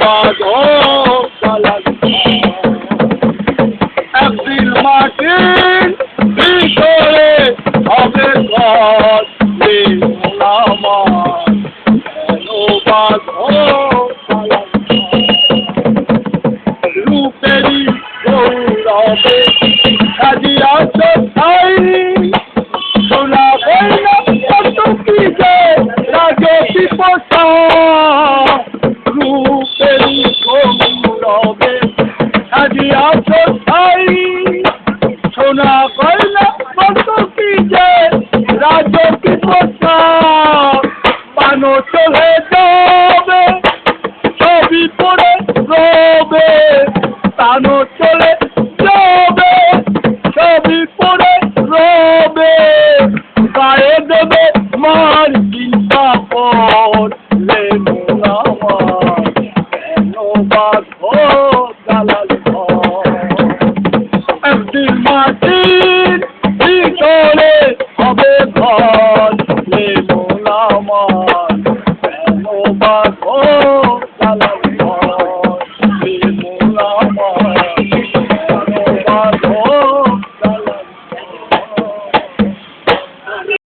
বাঁধো কালার একদিন মাটির ভিতরে হবে ঘর আমার কেন বাঁধো কালার রূপেরই গৌরবে সাজিয়াছ ছাই সোনা গয়না কত কি যে রাজসী পোশাক রূপেরই গৌরবে সাজিয়াছ ছাই সোনা গয়না কত কি যে রাজসী পোশাক পানো চলে যাবে ছবি পড়ে রবে পানো চলে যাবে ছবি পড়ে রবে গায়ে দেবে মার চিন্তা করলে আমার কেন বাঁধো কালার একদিন মাটির ভিতরে হবে ঘর আমার কেন বাঁধো কালার